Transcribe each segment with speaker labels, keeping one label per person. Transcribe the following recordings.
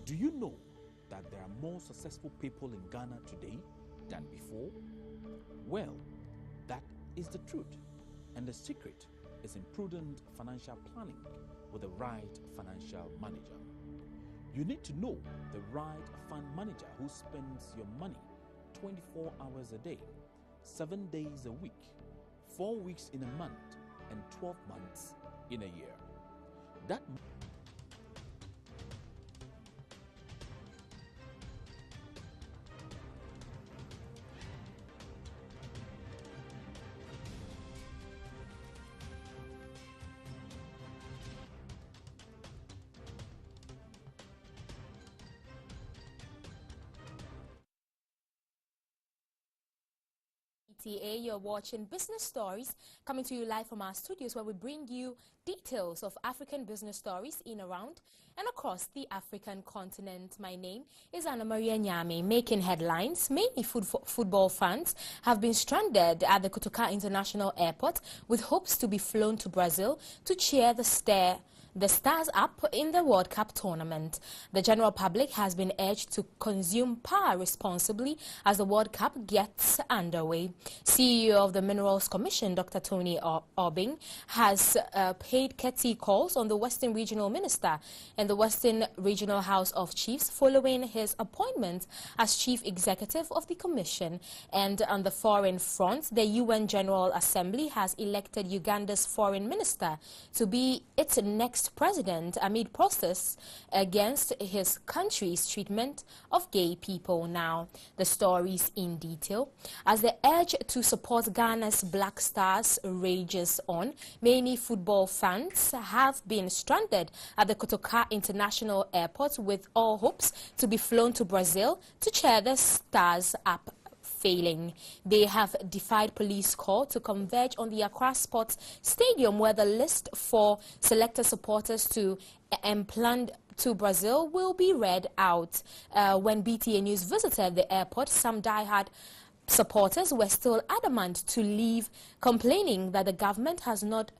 Speaker 1: Do you know that there are more successful people in Ghana today than before? Well, that is the truth, and the secret is in prudent financial planning with the right financial manager. You need to know the right fund manager who spends your money 24 hours a day, 7 days a week, 4 weeks in a month, and 12 months in a year. That
Speaker 2: You're watching Business Stories, coming to you live from our studios, where we bring you details of African business stories in, around, and across the African continent. My name is Anna Maria Nyame. Making headlines, many football fans have been stranded at the Kotoka International Airport with hopes to be flown to Brazil to cheer the Stars up in the World Cup tournament. The general public has been urged to consume power responsibly as the World Cup gets underway. CEO of the Minerals Commission, Dr. Tony Obeng, has paid courtesy calls on the Western Regional Minister and the Western Regional House of Chiefs following his appointment as Chief Executive of the Commission. And on the foreign front, the UN General Assembly has elected Uganda's foreign minister to be its next president amid protests against his country's treatment of gay people. Now, the stories in detail. As the urge to support Ghana's Black Stars rages on, many football fans have been stranded at the Kotoka International Airport with all hopes to be flown to Brazil to cheer the Stars up. Failing. They have defied police call to converge on the Accra Sports Stadium, where the list for selected supporters to planned to Brazil will be read out. When BTA News visited the airport, some diehard supporters were still adamant to leave, complaining that the government has not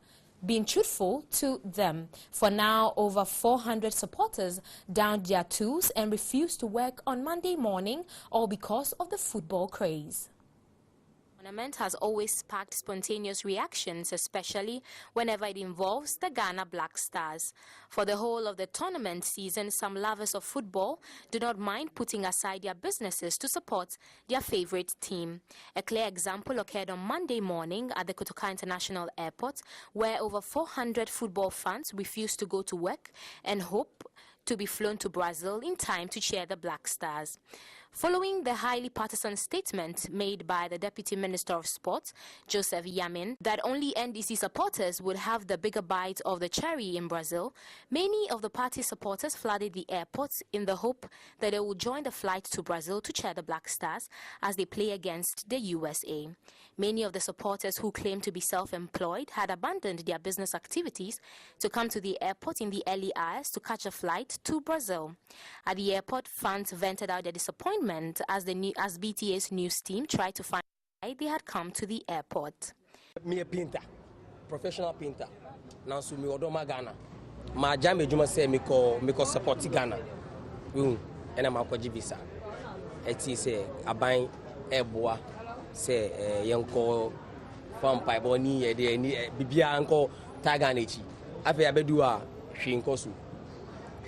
Speaker 2: been truthful to them. For now, over 400 supporters downed their tools and refused to work on Monday morning, all because of the football craze. The tournament has always sparked spontaneous reactions, especially whenever it involves the Ghana Black Stars. For the whole of the tournament season, some lovers of football do not mind putting aside their businesses to support their favorite team. A clear example occurred on Monday morning at the Kotoka International Airport, where over 400 football fans refused to go to work and hope to be flown to Brazil in time to cheer the Black Stars. Following the highly partisan statement made by the Deputy Minister of Sport, Joseph Yamin, that only NDC supporters would have the bigger bite of the cherry in Brazil, many of the party supporters flooded the airport in the hope that they would join the flight to Brazil to cheer the Black Stars as they play against the USA. Many of the supporters who claimed to be self-employed had abandoned their business activities to come to the airport in the early hours to catch a flight to Brazil. At the airport, fans vented out their disappointment as BTA's news team tried to find why they had come to the airport.
Speaker 3: Me a painter, professional painter. Now so me odoma Ghana. Ma jam ejuma say me ko support Ghana. And I'm a visa. It is aban eboa say yanko fam pai boni e de ni bibia anko taga nechi. Afi abedu a hwinkosu.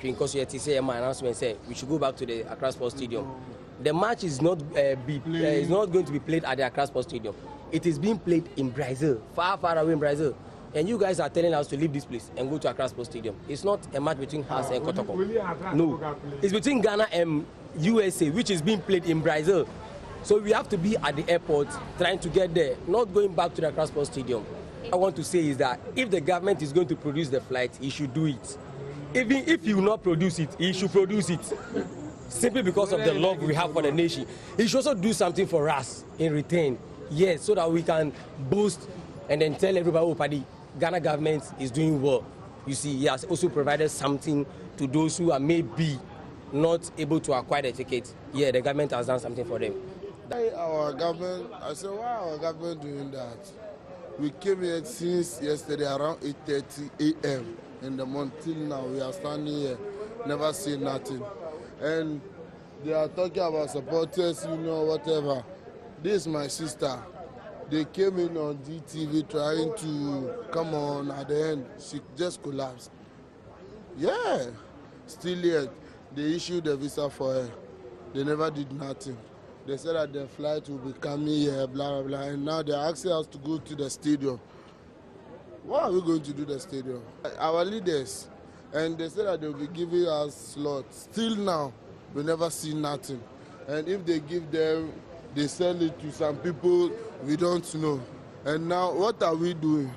Speaker 3: Hwinkosu it is say my announcement say we should go back to the Accra Sports Stadium. The match is not is not going to be played at the Accra Sports Stadium. It is being played in Brazil, far away in Brazil. And you guys are telling us to leave this place and go to Accra Sports Stadium. It's not a match between us and Kotoko. No, it's between Ghana and USA, which is being played in Brazil. So we have to be at the airport trying to get there, not going back to the Accra Sports Stadium. I want to say is that if the government is going to produce the flight, it should do it. Even if you will not produce it, it should produce it. Simply because of the love we have for the nation. He should also do something for us in return. Yes, so that we can boast and then tell everybody, oh, Paddy, Ghana government is doing well. You see, he has also provided something to those who are maybe not able to acquire the ticket. Yeah, the government has done something for them.
Speaker 4: Our government, I said, why our government doing that? We came here since yesterday around 8:30 a.m. in the morning till now. We are standing here, never seen nothing. and they are talking about supporters, whatever. This is my sister. They came in on DTV trying to come on. At the end, she just collapsed. Yeah, still yet. They issued a visa for her. They never did nothing. They said that the flight will be coming here, blah, blah, blah. And now they're asking us to go to the stadium. What are we going to do the stadium? Our leaders, and they said that they'll be giving us slots. Still now, we never see nothing. And if they give them, they sell it to some people we don't know. And now, what are we doing?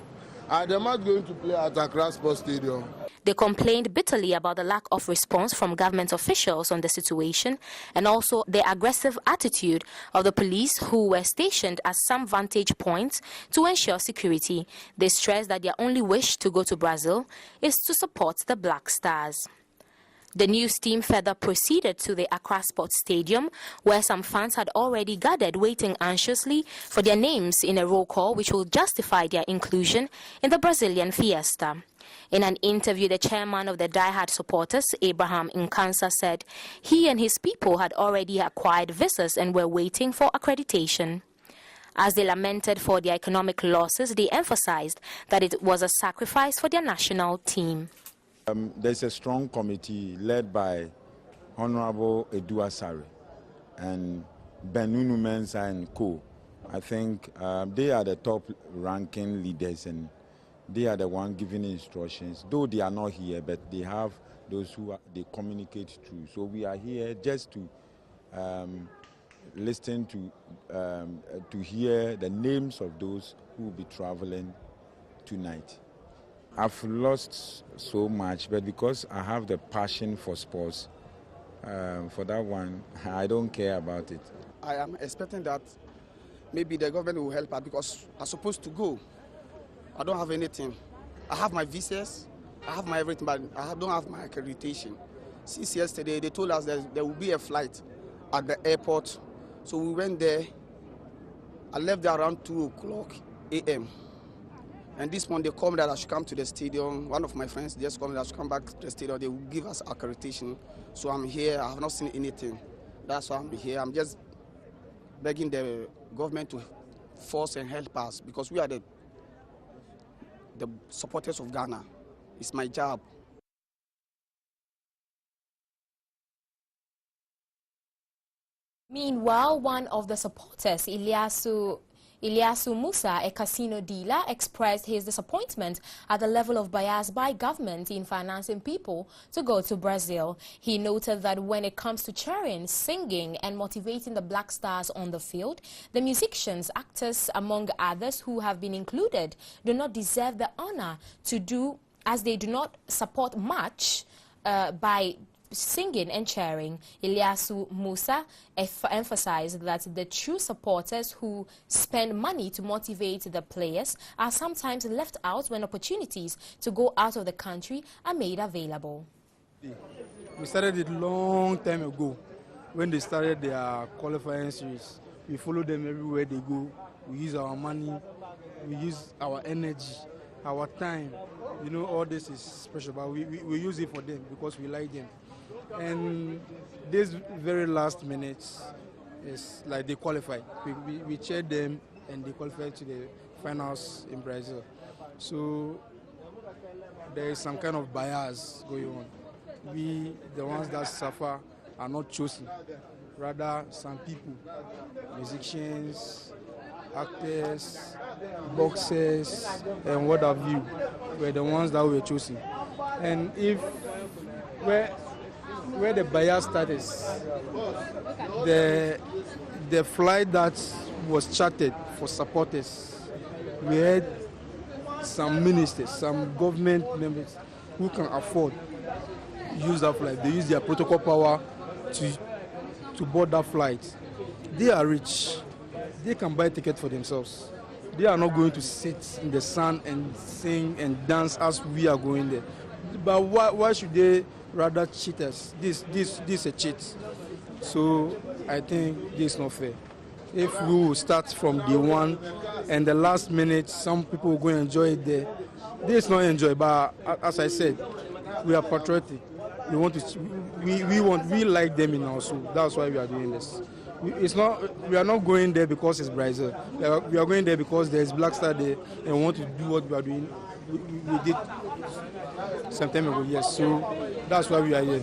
Speaker 4: Are they not going to play at Accra Sports Stadium?
Speaker 2: They complained bitterly about the lack of response from government officials on the situation and also the aggressive attitude of the police who were stationed at some vantage points to ensure security. They stressed that their only wish to go to Brazil is to support the Black Stars. The news team further proceeded to the Accra Sports Stadium, where some fans had already gathered, waiting anxiously for their names in a roll call which will justify their inclusion in the Brazilian fiesta. In an interview, the chairman of the diehard supporters, Abraham Nkansa, said he and his people had already acquired visas and were waiting for accreditation. As they lamented for their economic losses, they emphasized that it was a sacrifice for their national team.
Speaker 5: There's a strong committee led by Honorable Edu Asare and Benunu Mensah and co. I think they are the top-ranking leaders and they are the ones giving instructions. Though they are not here, but they have those who they communicate through. So we are here just to listen to hear the names of those who will be traveling tonight. I've lost so much, but because I have the passion for sports, for that one, I don't care about it.
Speaker 6: I am expecting that maybe the government will help us because I'm supposed to go. I don't have anything. I have my visas, I have my everything, but I don't have my accreditation. Since yesterday, they told us that there will be a flight at the airport. So we went there. I left there around 2:00 a.m. And this morning they called me that I should come to the stadium. One of my friends just called me that I should come back to the stadium. They will give us accreditation. So I'm here. I have not seen anything. That's why I'm here. I'm just begging the government to force and help us because we are the supporters of Ghana. It's my job.
Speaker 2: Meanwhile, one of the supporters, Ilyasu Musa, a casino dealer, expressed his disappointment at the level of bias by government in financing people to go to Brazil. He noted that when it comes to cheering, singing and motivating the Black Stars on the field, the musicians, actors, among others who have been included, do not deserve the honor to do, as they do not support much by singing and cheering. Ilyasu Musa emphasized that the true supporters who spend money to motivate the players are sometimes left out when opportunities to go out of the country are made available.
Speaker 7: We started it long time ago when they started their qualifying series. We follow them everywhere they go. We use our money, we use our energy, our time. You know, all this is special, but we use it for them because we like them. And this very last minutes is like they qualified. We cheered them and they qualified to the finals in Brazil. So there is some kind of bias going on. We, the ones that suffer, are not chosen. Rather, some people, musicians, actors, boxers, and what have you, were the ones that were chosen. And if where the bias started, the flight that was chartered for supporters, we had some ministers, some government members who can afford to use that flight. They use their protocol power to board that flight. They are rich. They can buy tickets for themselves. They are not going to sit in the sun and sing and dance as we are going there. But why should they rather cheat us? This is a cheat. So I think this is not fair. If we will start from day one and the last minute some people will go and enjoy it there, this is not enjoy. But as I said, we are patriotic we like them in our soul. That's why we are doing this. We are not going there because it's Brazil. We are going there because there's Black Star there and we want to do what we are doing. We did some time ago, yes. So that's why we are here.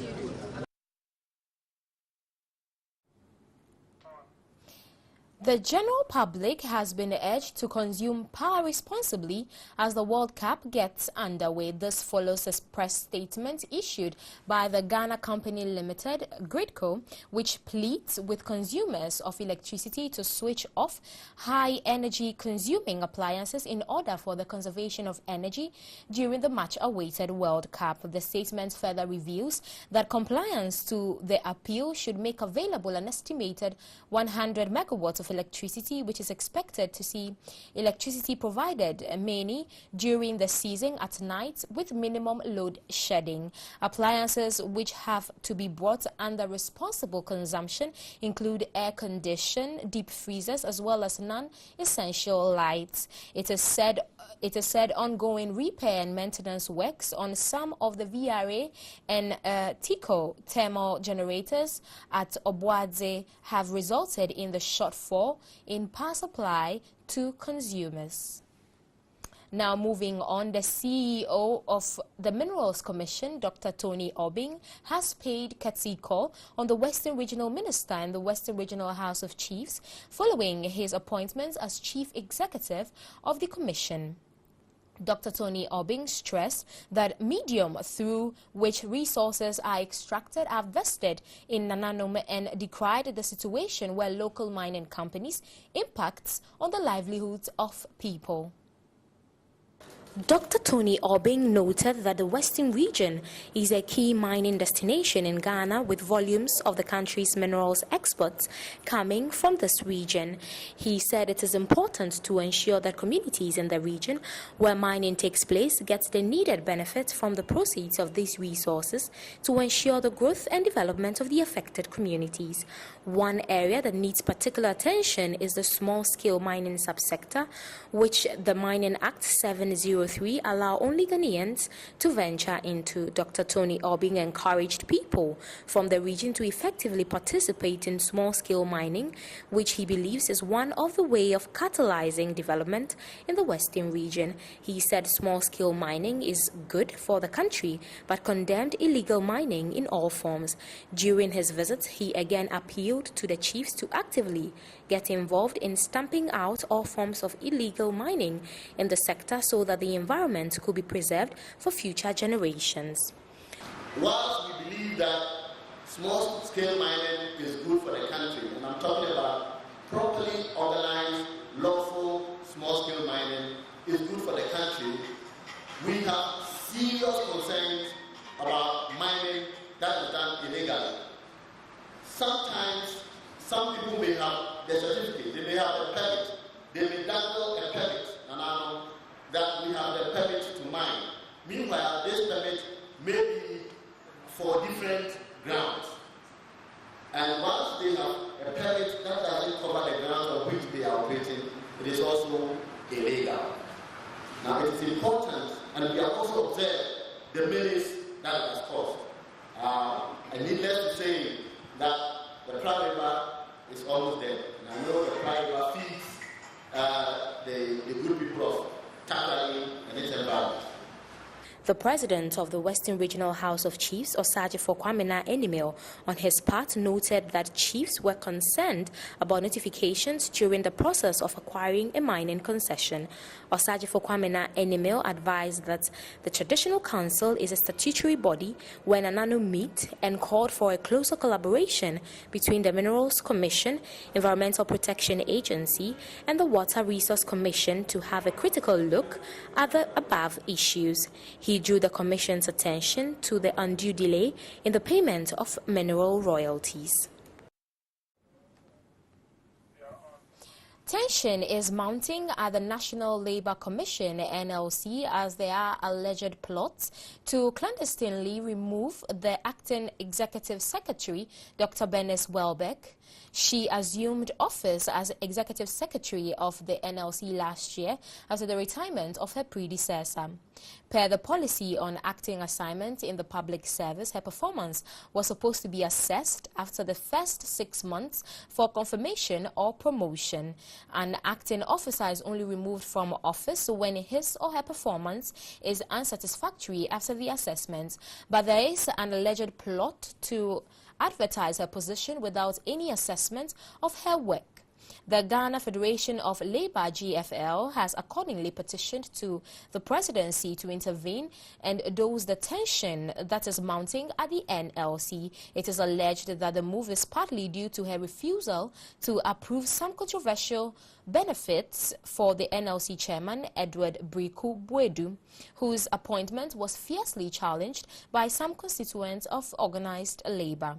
Speaker 2: The general public has been urged to consume power responsibly as the World Cup gets underway. This follows a press statement issued by the Ghana Company Limited, GRIDCO, which pleads with consumers of electricity to switch off high-energy consuming appliances in order for the conservation of energy during the much-awaited World Cup. The statement further reveals that compliance to the appeal should make available an estimated 100 megawatts of electricity, which is expected to see electricity provided mainly during the season at night with minimum load shedding. Appliances which have to be brought under responsible consumption include air condition, deep freezers, as well as non-essential lights. It is said ongoing repair and maintenance works on some of the VRA and TICO thermal generators at Obuadze have resulted in the shortfall in power supply to consumers. Now moving on, the CEO of the Minerals Commission, Dr. Tony Obing, has paid courtesy call on the Western Regional Minister in the Western Regional House of Chiefs following his appointment as Chief Executive of the Commission. Dr. Tony Obing stressed that medium through which resources are extracted are vested in Nananom and decried the situation where local mining companies impacts on the livelihoods of people. Dr. Tony Obing noted that the Western region is a key mining destination in Ghana, with volumes of the country's minerals exports coming from this region. He said it is important to ensure that communities in the region where mining takes place get the needed benefits from the proceeds of these resources to ensure the growth and development of the affected communities. One area that needs particular attention is the small-scale mining subsector, which the Mining Act 703 allow only Ghanaians to venture into. Dr. Tony Obing encouraged people from the region to effectively participate in small-scale mining, which he believes is one of the way of catalyzing development in the Western region. He said small-scale mining is good for the country, but condemned illegal mining in all forms. During his visit, he again appealed to the chiefs to actively get involved in stamping out all forms of illegal mining in the sector so that the environment could be preserved for future generations.
Speaker 8: Whilst we believe that small-scale mining is good for the country, and I'm talking about properly organized, lawful small-scale mining is good for the country, we have serious concerns about mining that is done illegally. Sometimes some people may have the certificate, they may have a permit, they may dangle a permit, and I know that we have the permit to mine. Meanwhile, this permit may be for different grounds. And once they have a permit that doesn't cover the grounds on which they are operating, it is also illegal. Now, it is important, and we have also observed the menace that it has caused. And needless to say that the Pride River is almost dead. And I know the Pride River feeds the good people of Tanzania and its environment.
Speaker 2: The president of the Western Regional House of Chiefs, Osagyefo Kwamena Enimel, on his part noted that chiefs were concerned about notifications during the process of acquiring a mining concession. Osagyefo Kwamena Enimel advised that the Traditional Council is a statutory body where Nanano meet and called for a closer collaboration between the Minerals Commission, Environmental Protection Agency, and the Water Resource Commission to have a critical look at the above issues. He drew the Commission's attention to the undue delay in the payment of mineral royalties. Tension is mounting at the National Labour Commission, NLC, as there are alleged plots to clandestinely remove the acting executive secretary, Dr. Bernice Welbeck. She assumed office as executive secretary of the NLC last year after the retirement of her predecessor. Per the policy on acting assignment in the public service, her performance was supposed to be assessed after the first 6 months for confirmation or promotion. An acting officer is only removed from office when his or her performance is unsatisfactory after the assessment. But there is an alleged plot to advertise her position without any assessment of her work. The Ghana Federation of Labour, GFL, has accordingly petitioned to the presidency to intervene and dose the tension that is mounting at the NLC. It is alleged that the move is partly due to her refusal to approve some controversial benefits for the NLC chairman, Edward Briku Bwedu, whose appointment was fiercely challenged by some constituents of organized labour.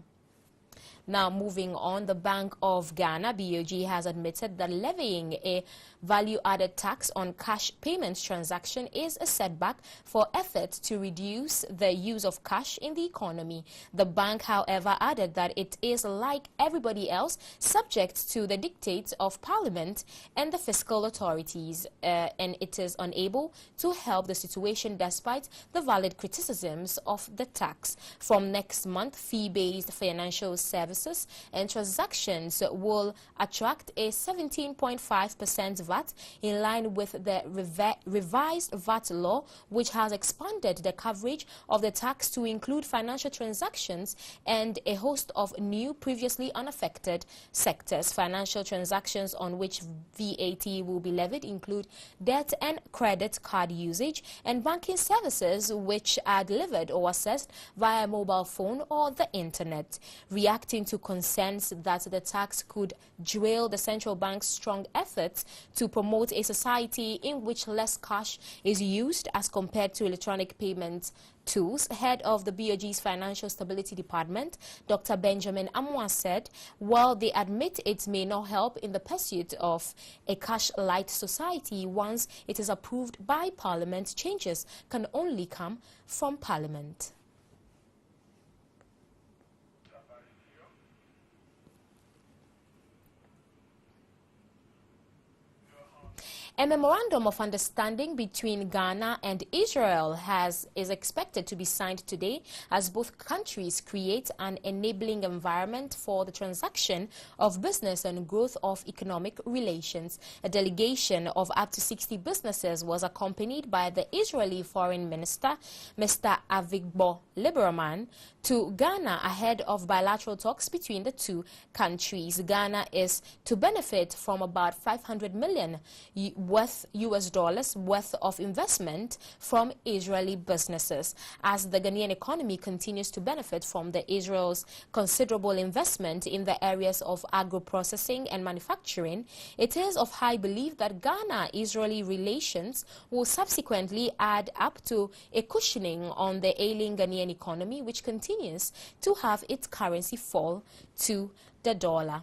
Speaker 2: Now, moving on, the Bank of Ghana, BOG, has admitted that levying a value-added tax on cash payments transaction is a setback for efforts to reduce the use of cash in the economy. The bank, however, added that it is, like everybody else, subject to the dictates of Parliament and the fiscal authorities, and it is unable to help the situation despite the valid criticisms of the tax. From next month, fee-based financial services and transactions will attract a 17.5% VAT in line with the revised VAT law, which has expanded the coverage of the tax to include financial transactions and a host of new previously unaffected sectors. Financial transactions on which VAT will be levied include debt and credit card usage and banking services which are delivered or assessed via mobile phone or the internet. Reacting to concerns that the tax could derail the central bank's strong efforts to promote a society in which less cash is used as compared to electronic payment tools, head of the BOG's Financial Stability Department, Dr. Benjamin Amwa, said, while they admit it may not help in the pursuit of a cash-light society once it is approved by Parliament, changes can only come from Parliament. A memorandum of understanding between Ghana and Israel is expected to be signed today as both countries create an enabling environment for the transaction of business and growth of economic relations. A delegation of up to 60 businesses was accompanied by the Israeli Foreign Minister, Mr. Avigdor Lieberman, to Ghana ahead of bilateral talks between the two countries. Ghana is to benefit from about $500 million US dollars worth of investment from Israeli businesses. As the Ghanaian economy continues to benefit from the Israel's considerable investment in the areas of agro-processing and manufacturing, it is of high belief that Ghana-Israeli relations will subsequently add up to a cushioning on the ailing Ghanaian economy, which continues to have its currency fall to the dollar.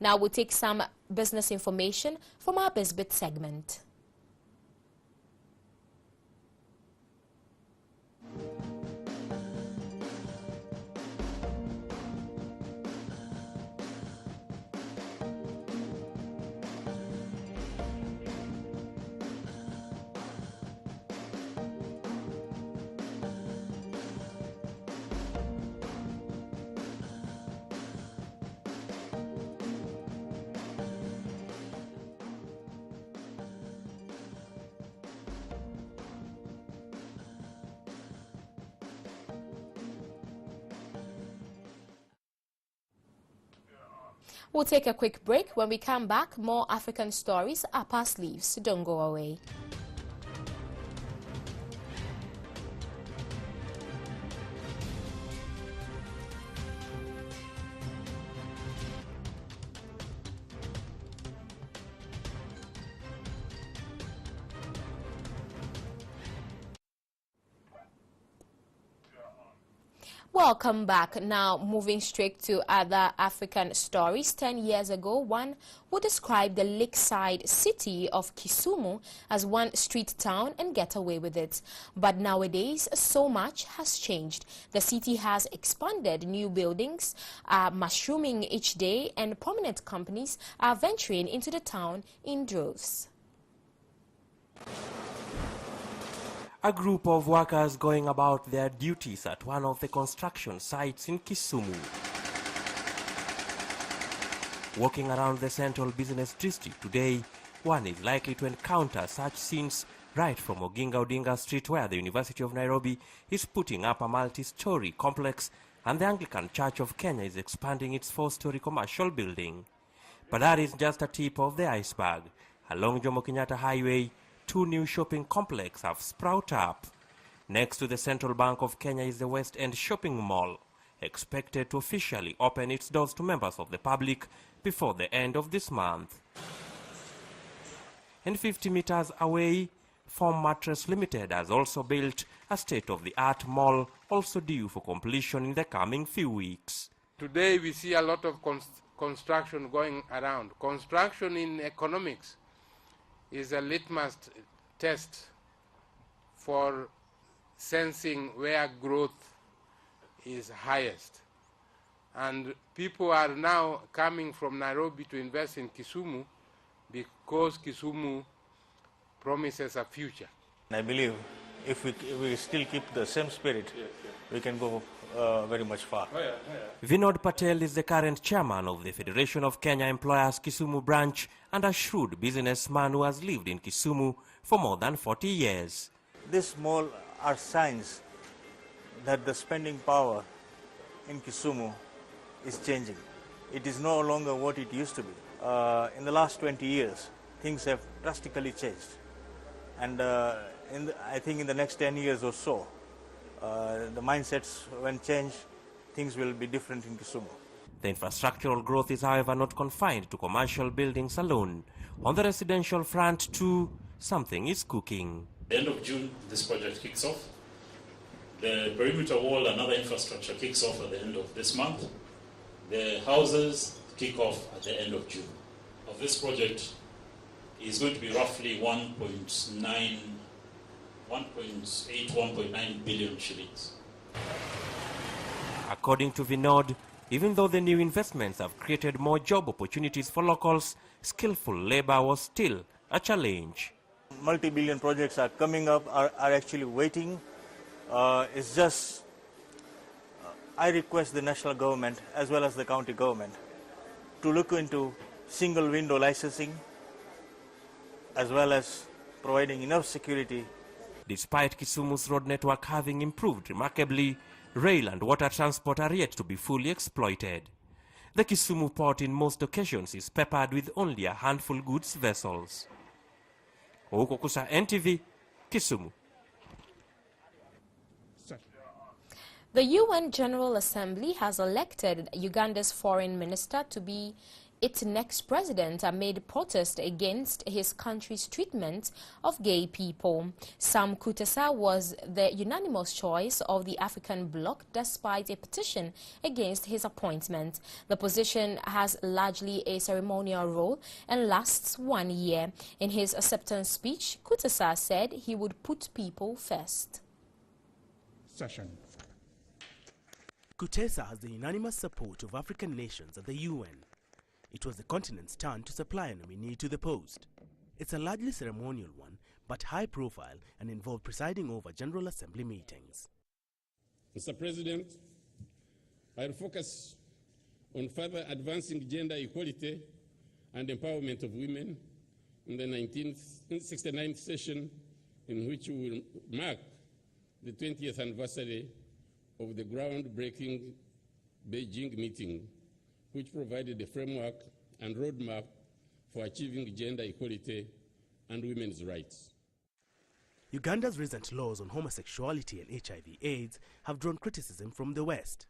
Speaker 2: Now we'll take some business information from our BizBit segment. We'll take a quick break. When we come back, more African stories up our sleeves. Don't go away. Welcome back. Now, moving straight to other African stories. 10 years ago, one would describe the lakeside city of Kisumu as one street town and get away with it. But nowadays, so much has changed. The city has expanded, new buildings are mushrooming each day, and prominent companies are venturing into the town in droves.
Speaker 9: A group of workers going about their duties at one of the construction sites in Kisumu. Walking around the central business district today, one is likely to encounter such scenes right from Oginga Odinga Street, where the University of Nairobi is putting up a multi-story complex and the Anglican Church of Kenya is expanding its 4-story commercial building. But that is just a tip of the iceberg. Along Jomo Kenyatta Highway, 2 new shopping complexes have sprouted up. Next to the Central Bank of Kenya is the West End Shopping Mall, expected to officially open its doors to members of the public before the end of this month. And 50 meters away, Form Mattress Limited has also built a state-of-the-art mall, also due for completion in the coming few weeks.
Speaker 10: Today we see a lot of construction going around. Construction in economics is a litmus test for sensing where growth is highest. And people are now coming from Nairobi to invest in Kisumu because Kisumu promises a future.
Speaker 11: I believe if we still keep the same spirit, we can go very much far.
Speaker 9: Vinod Patel is the current chairman of the Federation of Kenya Employers Kisumu branch and a shrewd businessman who has lived in Kisumu for more than 40 years.
Speaker 11: This mall are signs that the spending power in Kisumu is changing. It is no longer what it used to be. In the last 20 years, things have drastically changed. And I think in the next 10 years or so, the mindsets, when change, things will be different in Kisumu.
Speaker 9: The infrastructural growth is, however, not confined to commercial buildings alone. On the residential front, too, something is cooking.
Speaker 12: The end of June, this project kicks off. The perimeter wall and other infrastructure kicks off at the end of this month. The houses kick off at the end of June. Of this project is going to be roughly 1.8, 1.9 billion shillings.
Speaker 9: According to Vinod, even though the new investments have created more job opportunities for locals, skillful labor was still a challenge.
Speaker 11: Multi-billion projects are coming up, are actually waiting. It's just, I request the national government as well as the county government to look into single window licensing as well as providing enough security.
Speaker 9: Despite Kisumu's road network having improved remarkably, rail and water transport are yet to be fully exploited. The Kisumu port in most occasions is peppered with only a handful goods vessels. Ouko Kusa, NTV, Kisumu.
Speaker 2: The UN General Assembly has elected Uganda's foreign minister to be its next president amid protest against his country's treatment of gay people. Sam Kutesa was the unanimous choice of the African bloc despite a petition against his appointment. The position has largely a ceremonial role and lasts 1 year. In his acceptance speech, Kutesa said he would put people first.
Speaker 13: Kutesa has the unanimous support of African nations at the UN. It was the continent's turn to supply a nominee to the post. It's a largely ceremonial one, but high profile and involved presiding over General Assembly meetings.
Speaker 14: Mr. President, I will focus on further advancing gender equality and empowerment of women in the 1969th session, in which we will mark the 20th anniversary of the groundbreaking Beijing meeting, which provided a framework and roadmap for achieving gender equality and women's rights.
Speaker 13: Uganda's recent laws on homosexuality and HIV/AIDS have drawn criticism from the West.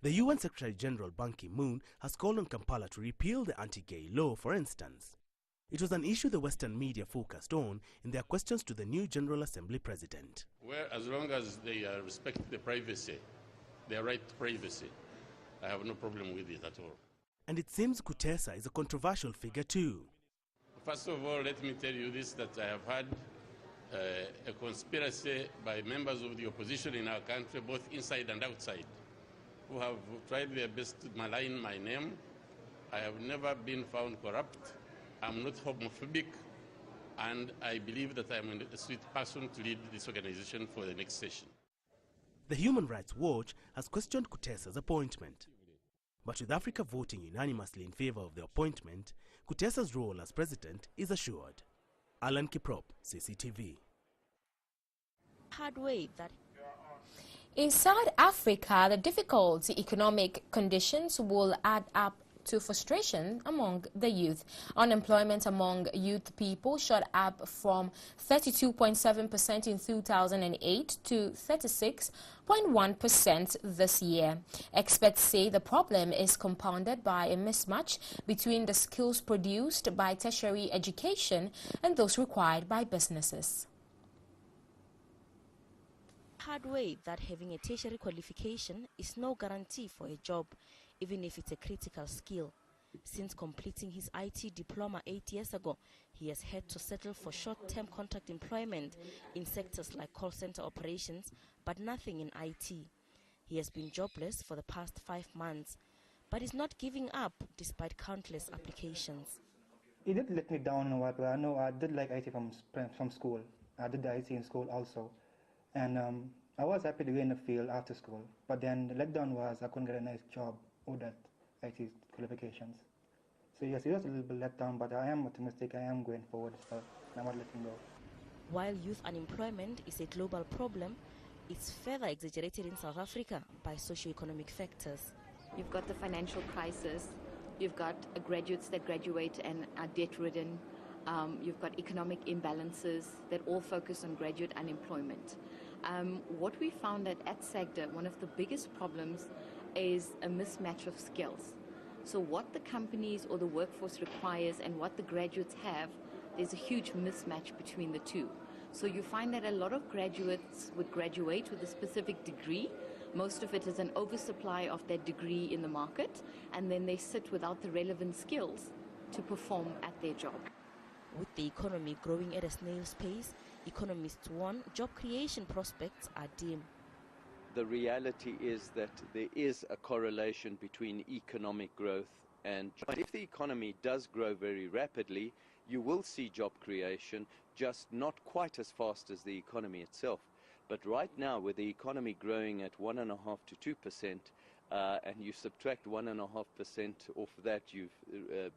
Speaker 13: The UN Secretary General Ban Ki-moon has called on Kampala to repeal the anti-gay law, for instance. It was an issue the Western media focused on in their questions to the new General Assembly President.
Speaker 14: Where, as long as they respect the privacy their right to privacy. I have no problem with it at all.
Speaker 13: And it seems Kutesa is a controversial figure too.
Speaker 14: First of all, let me tell you this, that I have had a conspiracy by members of the opposition in our country, both inside and outside, who have tried their best to malign my name. I have never been found corrupt. I'm not homophobic, and I believe that I'm a sweet person to lead this organization for the next session.
Speaker 13: The Human Rights Watch has questioned Kutesa's appointment. But with Africa voting unanimously in favor of the appointment, Kutesa's role as president is assured. Alan Kiprop, CCTV.
Speaker 2: Hard way that in South Africa, the difficult economic conditions will add up to frustration among the youth. Unemployment among youth people shot up from 32.7% in 2008 to 36.1% this year. Experts say the problem is compounded by a mismatch between the skills produced by tertiary education and those required by businesses.
Speaker 15: Hard way that having a tertiary qualification is no guarantee for a job, even if it's a critical skill. Since completing his IT diploma 8 years ago, he has had to settle for short-term contract employment in sectors like call center operations, but nothing in IT. He has been jobless for the past 5 months, but is not giving up despite countless applications.
Speaker 16: It did let me down in a while, but I know I did like IT from school. I did the IT in school also. And I was happy to be in the field after school, but then the letdown was I couldn't get a nice job with that IT qualifications. So yes, it was a little bit let down, but I am optimistic. I am going forward, so I'm not letting go.
Speaker 15: While youth unemployment is a global problem, it's further exaggerated in South Africa by socio-economic factors.
Speaker 17: You've got the financial crisis, you've got graduates that graduate and are debt-ridden, you've got economic imbalances that all focus on graduate unemployment. What we found at SAGDA, one of the biggest problems is a mismatch of skills. So what the companies or the workforce requires and what the graduates have, there's a huge mismatch between the two. So you find that a lot of graduates would graduate with a specific degree. Most of it is an oversupply of that degree in the market, and then they sit without the relevant skills to perform at their job.
Speaker 15: With the economy growing at a snail's pace, economists warn job creation prospects are dim.
Speaker 18: The reality is that there is a correlation between economic growth and jobs. If the economy does grow very rapidly, you will see job creation, just not quite as fast as the economy itself. But right now, with the economy growing at 1.5 to 2%, and you subtract 1.5% off that,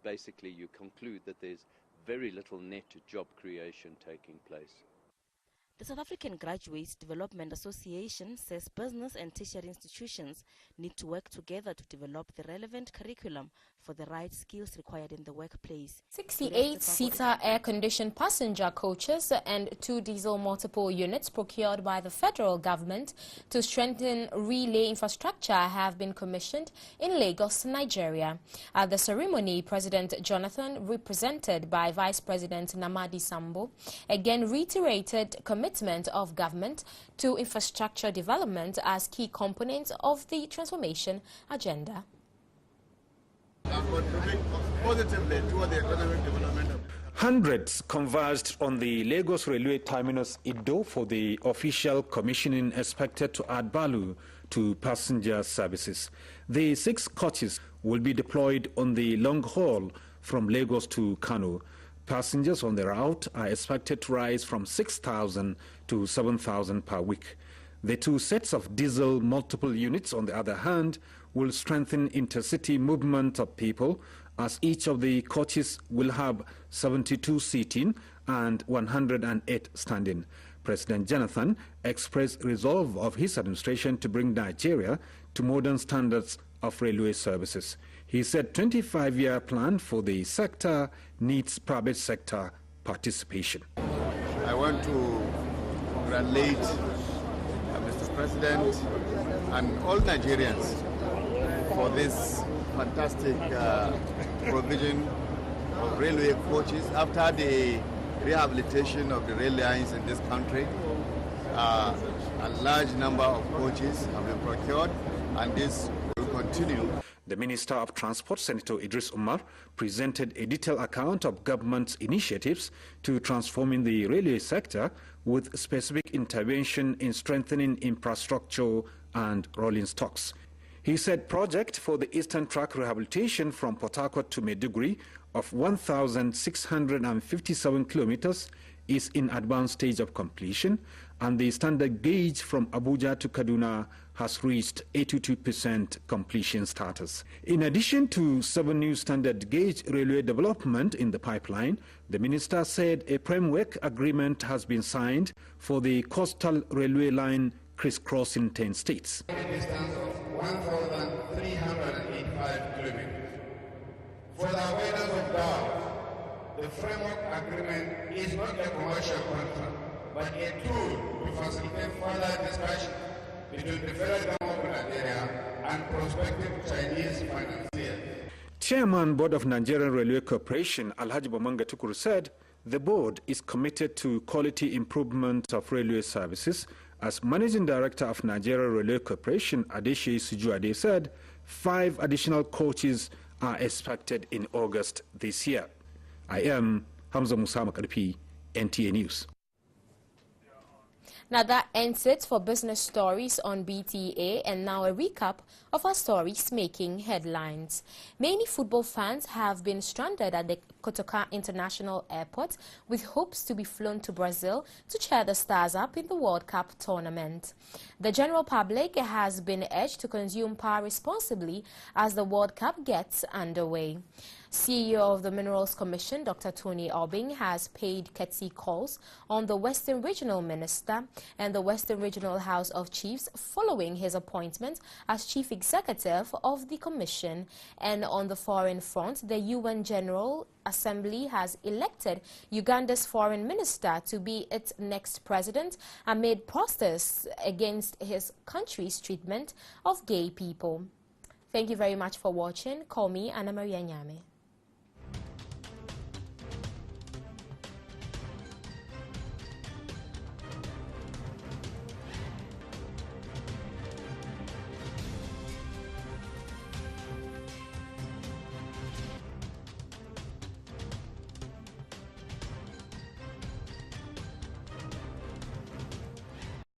Speaker 18: basically you conclude that there's very little net job creation taking place.
Speaker 15: The South African Graduates Development Association says business and tertiary institutions need to work together to develop the relevant curriculum for the right skills required in the workplace.
Speaker 2: 68-seater air-conditioned passenger coaches and 2 diesel multiple units procured by the federal government to strengthen relay infrastructure have been commissioned in Lagos, Nigeria. At the ceremony, President Jonathan, represented by Vice President Namadi Sambo, again reiterated commitment of government to infrastructure development as key components of the transformation agenda.
Speaker 19: And contribute positively toward the economic development.
Speaker 20: Hundreds converged on the Lagos Railway Terminus Ido for the official commissioning expected to add value to passenger services. The 6 coaches will be deployed on the long haul from Lagos to Kano. Passengers on the route are expected to rise from 6,000 to 7,000 per week. The 2 sets of diesel multiple units, on the other hand, will strengthen intercity movement of people, as each of the coaches will have 72 seating and 108 standing. President Jonathan expressed resolve of his administration to bring Nigeria to modern standards of railway services. He said 25-year plan for the sector needs private sector participation.
Speaker 19: I want to congratulate Mr. President and all Nigerians for this fantastic provision of railway coaches after the rehabilitation of the rail lines in this country. A large number of coaches have been procured, and this will continue.
Speaker 20: The Minister of Transport, Senator Idris Umar, presented a detailed account of government's initiatives to transforming the railway sector with specific intervention in strengthening infrastructure and rolling stocks. He said project for the Eastern Track rehabilitation from Port Harcourt to Maiduguri of 1,657 kilometers is in advanced stage of completion, and the standard gauge from Abuja to Kaduna has reached 82% completion status. In addition to 7 new standard gauge railway development in the pipeline, the minister said a framework agreement has been signed for the coastal railway line crisscrossing 10 states.
Speaker 21: A distance of 1,385 kilometers. For the avoidance of doubt, the framework agreement is not a commercial contract, but a tool to facilitate further discussion between the federal government of Nigeria and prospective Chinese financiers.
Speaker 20: Chairman Board of Nigerian Railway Corporation Alhaji Bamanga Tukuru said the board is committed to quality improvement of railway services. As Managing Director of Nigerian Railway Corporation Adeshe Sujuade said, 5 additional coaches are expected in August this year. I am Hamza Musa Makarpi, NTA News.
Speaker 2: Now that ends it for business stories on BTA, and now a recap of our stories making headlines. Many football fans have been stranded at the Kotoka International Airport with hopes to be flown to Brazil to cheer the Stars up in the World Cup tournament. The general public has been urged to consume power responsibly as the World Cup gets underway. CEO of the Minerals Commission, Dr. Tony Obing, has paid courtesy calls on the Western Regional Minister and the Western Regional House of Chiefs following his appointment as Chief Executive of the Commission. And on the foreign front, the UN General Assembly has elected Uganda's foreign minister to be its next president amid protests against his country's treatment of gay people. Thank you very much for watching. Call me Anna Maria Nyame.